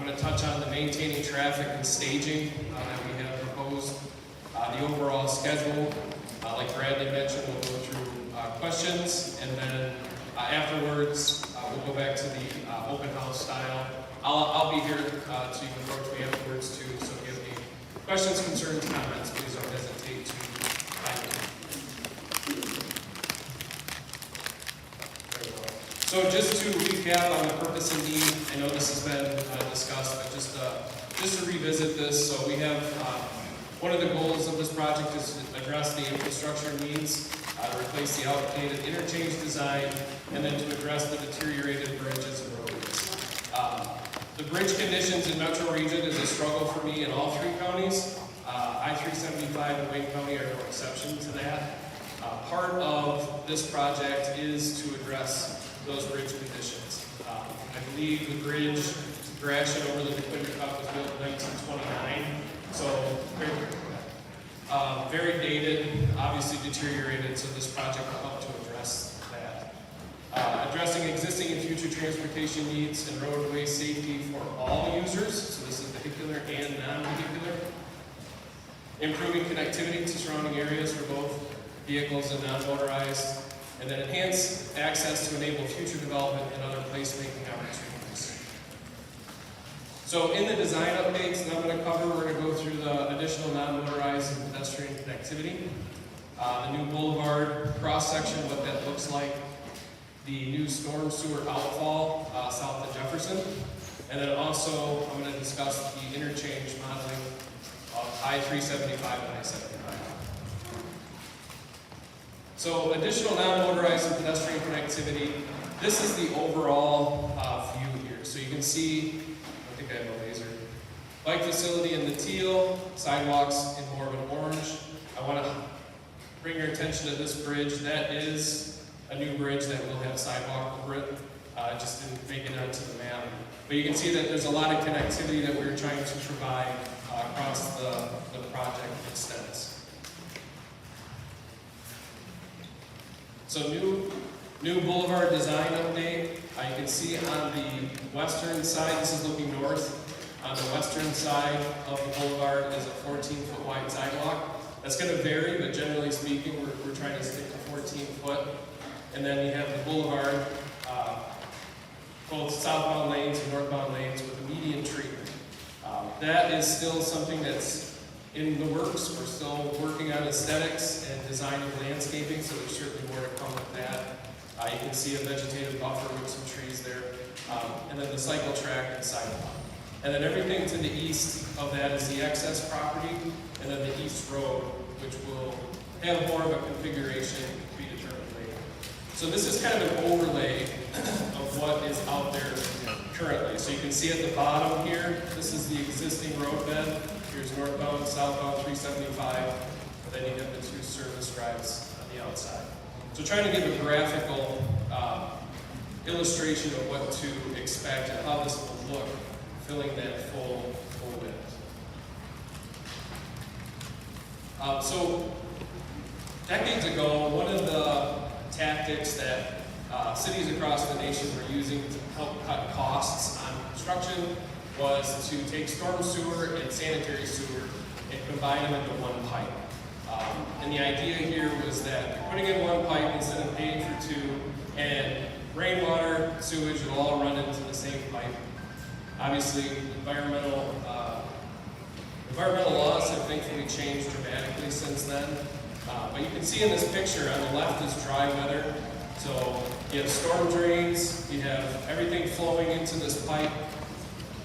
I'm going to touch on the maintaining traffic and staging that we have proposed, the overall schedule. Like Bradley mentioned, we'll go through questions, and then afterwards we'll go back to the open house style. I'll be here so you can approach me afterwards too. So if you have any questions, concerns, comments, please don't hesitate to type in. So just to recap on the purpose and need, I know this has been discussed, but just to revisit this. So we have one of the goals of this project is to address the infrastructure needs, to replace the outdated interchange design, and then to address the deteriorated bridges and roadways. The bridge conditions in Metro Region is a struggle for me in all three counties. I-375 and Wayne County are no exception to that. Part of this project is to address those bridge conditions. I believe the bridge, Gratiot over the DeQuinder Cup was built in 1929, so very dated, obviously deteriorated, so this project will help to address that. Addressing existing and future transportation needs and roadway safety for all users, so this is vehicular and non-vehicular. Improving connectivity to surrounding areas for both vehicles and non-motorized, and then enhance access to enable future development and other placemaking opportunities. So in the design updates that I'm going to cover, we're going to go through the additional non-motorized and pedestrian connectivity, the new boulevard cross-section, what that looks like, the new storm sewer outfall south of Jefferson, and then also I'm going to discuss the interchange modeling of I-375 and I-75. So additional non-motorized and pedestrian connectivity, this is the overall view here. So you can see, I think I have a laser, bike facility in the teal, sidewalks in more of an orange. I want to bring your attention to this bridge. That is a new bridge that will have sidewalk over it. Just didn't make it onto the map. But you can see that there's a lot of connectivity that we're trying to provide across the project extents. So new boulevard design update. You can see on the western side, this is looking north. On the western side of the boulevard is a 14-foot wide sidewalk. That's going to vary, but generally speaking, we're trying to stick to 14 foot. And then you have the boulevard, both southbound lanes and northbound lanes with a median treatment. That is still something that's in the works. We're still working on aesthetics and design of landscaping, so there's certainly more to come with that. You can see a vegetative buffer with some trees there, and then the cycle track and sidewalk. And then everything to the east of that is the excess property, and then the east road, which will have more of a configuration to be determined later. So this is kind of an overlay of what is out there currently. So you can see at the bottom here, this is the existing road bed. Here's northbound, southbound 375, and then you have the two service drives on the outside. So trying to give a graphical illustration of what to expect and how this will look, filling that full width. So decades ago, one of the tactics that cities across the nation were using to help cut costs on construction was to take storm sewer and sanitary sewer and combine them into one pipe. And the idea here was that putting in one pipe instead of paying for two, and rainwater, sewage will all run into the same pipe. Obviously, environmental laws have thankfully changed dramatically since then. But you can see in this picture, on the left is dry weather. So you have storm drains, you have everything flowing into this pipe.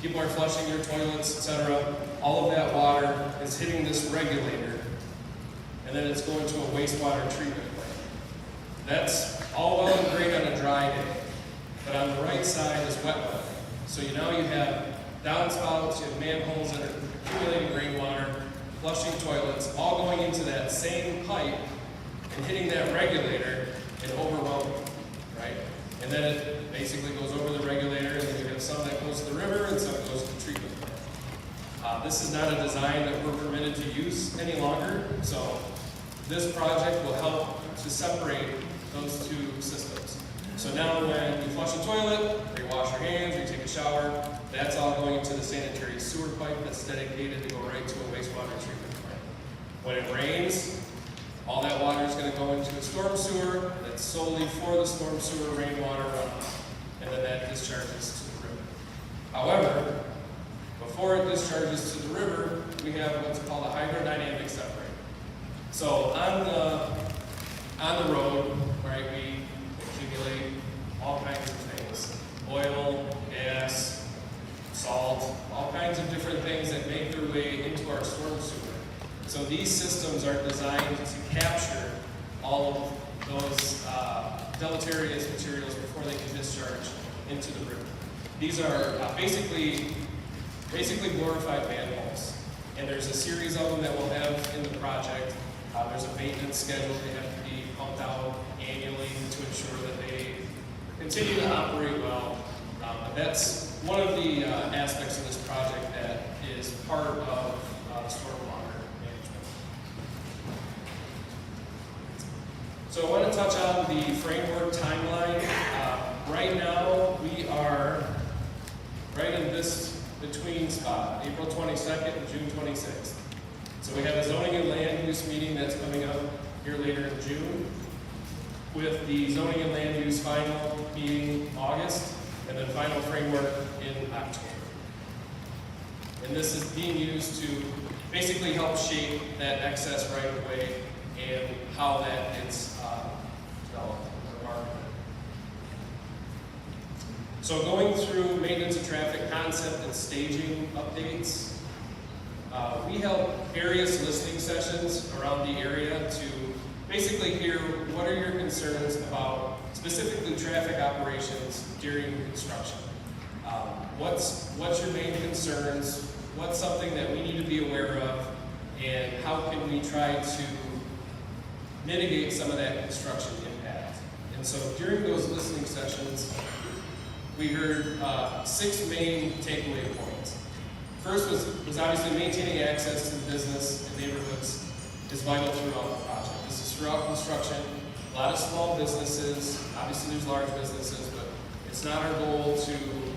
People are flushing their toilets, etc. All of that water is hitting this regulator, and then it's going to a wastewater treatment plant. That's all well and great on a dry day, but on the right side is wet weather. So now you have downspouts, you have manholes that are accumulating rainwater, flushing toilets, all going into that same pipe and hitting that regulator and overwhelming, right? And then it basically goes over the regulator, and then you have some that goes to the river and some goes to the treatment plant. This is not a design that we're permitted to use any longer, so this project will help to separate those two systems. So now when you flush a toilet, or you wash your hands, or you take a shower, that's all going into the same pipe that's dedicated to go right to a wastewater treatment plant. When it rains, all that water is going to go into a storm sewer that's solely for the storm sewer rainwater runoff, and then that discharges to the river. However, before it discharges to the river, we have what's called a hydrodynamic separator. So on the road, right, we accumulate all kinds of things: oil, gas, salt, all kinds of different things that make their way into our storm sewer. So these systems are designed to capture all of those deleterious materials before they can discharge into the river. These are basically glorified manholes, and there's a series of them that we'll have in the project. There's a maintenance schedule. They have to be pumped out annually to ensure that they continue to operate well. But that's one of the aspects of this project that is part of stormwater management. So I want to touch on the framework timeline. Right now, we are right in this between spot, April 22nd and June 26th. So we have a zoning and land use meeting that's coming up here later in June, with the zoning and land use final meeting August, and then final framework in October. And this is being used to basically help shape that excess right of way and how that gets developed or marketed. So going through maintenance and traffic concept and staging updates, we held various listening sessions around the area to basically hear what are your concerns about specifically traffic operations during construction. What's your main concerns? What's something that we need to be aware of? And how can we try to mitigate some of that construction impact? And so during those listening sessions, we heard 6 main takeaway points. First was obviously maintaining access to the business and neighborhoods is vital throughout the project. This is throughout construction. A lot of small businesses, obviously there's large businesses, but it's not our goal to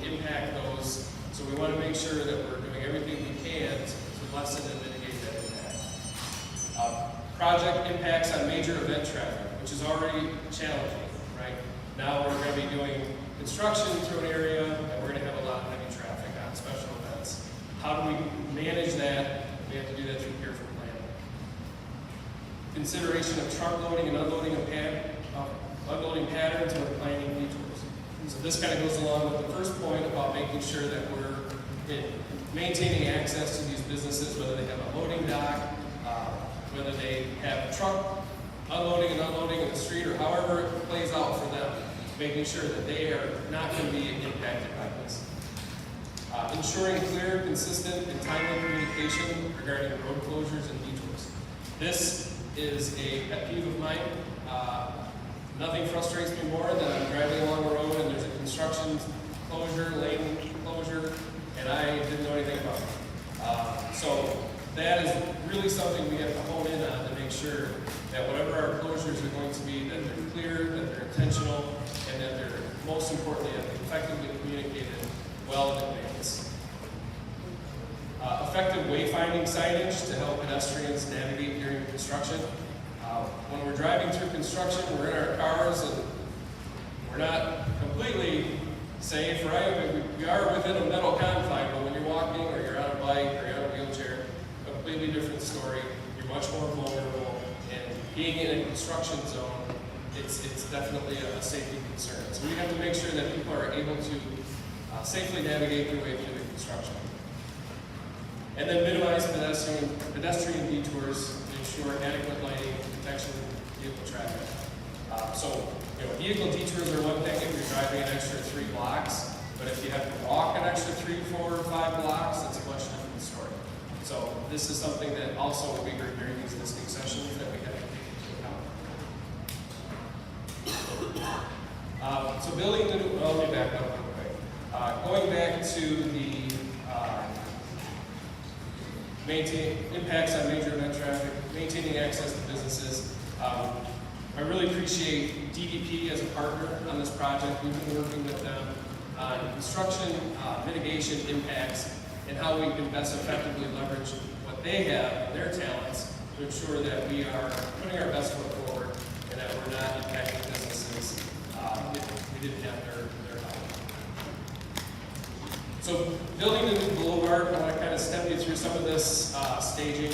impact those. So we want to make sure that we're doing everything we can to lessen and mitigate that impact. Project impacts on major event traffic, which is already challenging, right? Now we're going to be doing construction through an area, and we're going to have a lot of heavy traffic on special events. How do we manage that? We have to do that through careful planning. Consideration of truck loading and unloading unloading patterns when planning detours. And so this kind of goes along with the first point about making sure that we're maintaining access to these businesses, whether they have a loading dock, whether they have truck unloading and unloading in the street, or however it plays out for them, making sure that they are not going to be impacted by this. Ensuring clear, consistent, and timely communication regarding road closures and detours. This is a pet peeve of mine. Nothing frustrates me more than I'm driving along the road and there's a construction closure, lane closure, and I didn't know anything about it. So that is really something we have to hone in on to make sure that whatever our closures are going to be, that they're clear, that they're intentional, and that they're, most importantly, that they're effectively communicated well in advance. Effective wayfinding signage to help pedestrians navigate during construction. When we're driving through construction, we're in our cars and we're not completely safe, right? We are within a metal confine, but when you're walking or you're on a bike or you're on a wheelchair, a completely different story. You're much more vulnerable, and being in a construction zone, it's definitely a safety concern. So we have to make sure that people are able to safely navigate their way through the construction. And then minimize pedestrian detours to ensure adequate lighting, protection, vehicle traffic. Vehicle detours are one thing if you're driving an extra 3 blocks, but if you have to walk an extra 3, 4, or 5 blocks, it's a much different story. So this is something that also we heard during these listening sessions that we have to take into account. So building the new, let me back up real quick. Going back to the impacts on major event traffic, maintaining access to businesses. I really appreciate DDP as a partner on this project. We've been working with them on construction mitigation impacts and how we can best effectively leverage what they have, their talents, to ensure that we are putting our best foot forward and that we're not impacting businesses if we didn't have their help. So building the new boulevard, I want to kind of step you through some of this staging.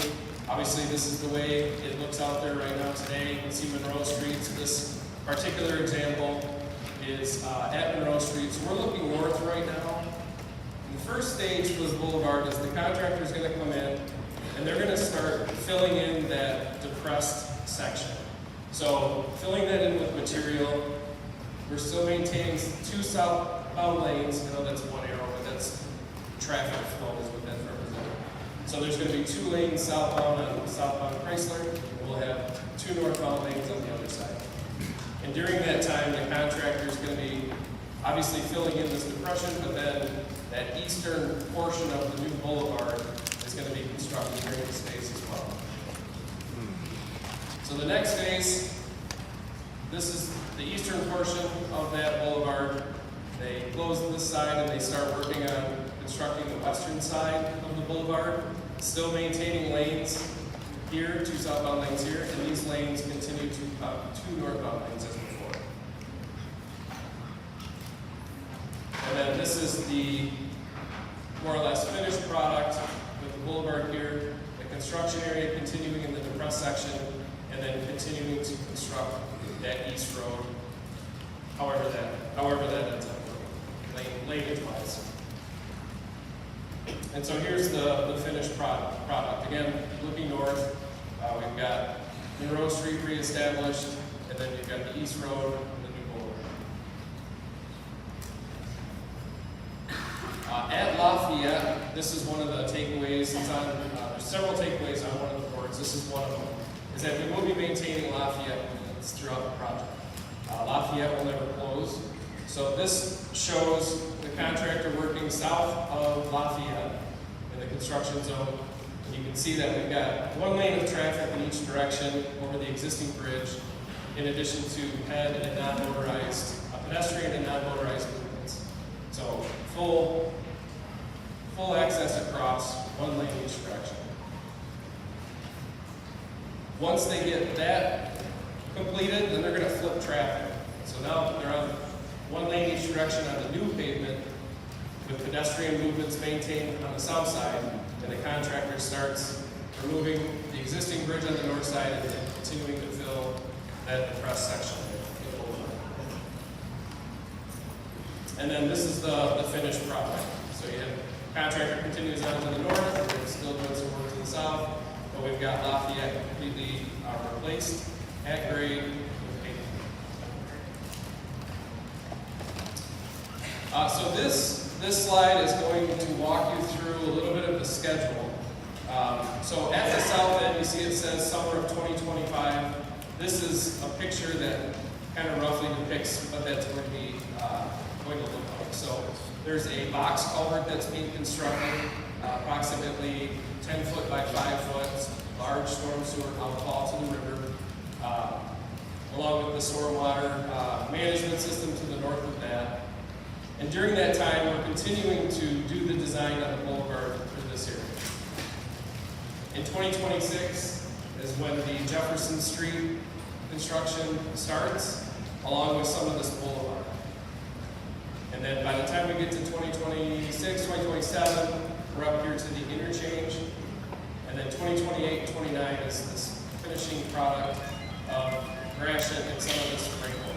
Obviously, this is the way it looks out there right now today. You can see Monroe Street. So this particular example is at Monroe Street. So we're looking north right now. And the first stage for this boulevard is the contractor is going to come in and they're going to start filling in that depressed section. So filling that in with material. We're still maintaining 2 southbound lanes. I know that's one arrow, but that's traffic flow is what that's representing. So there's going to be 2 lanes southbound on southbound Chrysler, and we'll have 2 northbound lanes on the other side. And during that time, the contractor is going to be obviously filling in this depression, but then that eastern portion of the new boulevard is going to be constructed during this phase as well. So the next phase, this is the eastern portion of that boulevard. They close this side and they start working on constructing the western side of the boulevard, still maintaining lanes here, 2 southbound lanes here, and these lanes continue to 2 northbound lanes as before. And then this is the more or less finished product with the boulevard here, the construction area continuing in the depressed section, and then continuing to construct that east road, however that ends up language wise. And so here's the finished product. Again, looking north, we've got Monroe Street reestablished, and then you've got the East Road and the new boulevard. At Lafayette, this is one of the takeaways. It's on, there's several takeaways on one of the boards. This is one of them, is that we will be maintaining Lafayette movements throughout the project. Lafayette will never close. So this shows the contractor working south of Lafayette in the construction zone. And you can see that we've got 1 lane of traffic in each direction over the existing bridge, in addition to pedestrian and non-motorized movements. So full access across 1 lane each direction. Once they get that completed, then they're going to flip traffic. So now they're on 1 lane each direction on the new pavement, with pedestrian movements maintained on the south side, and the contractor starts removing the existing bridge on the north side and then continuing to fill that depressed section. And then this is the finished product. So you have contractor continues on to the north, and they're still doing some work to the south, but we've got Lafayette completely replaced at grade. So this slide is going to walk you through a little bit of the schedule. So at the south end, you see it says summer of 2025. This is a picture that kind of roughly depicts what that's going to be going to look like. So there's a box culvert that's being constructed, approximately 10 foot by 5 foot, large storm sewer outfall to the river, along with the stormwater management system to the north of that. And during that time, we're continuing to do the design on the boulevard through this area. In 2026 is when the Jefferson Street construction starts, along with some of this boulevard. And then by the time we get to 2026, 2027, we're up here to the interchange. And then 2028, 29 is this finishing product of Gratiot and some of this sprinkle.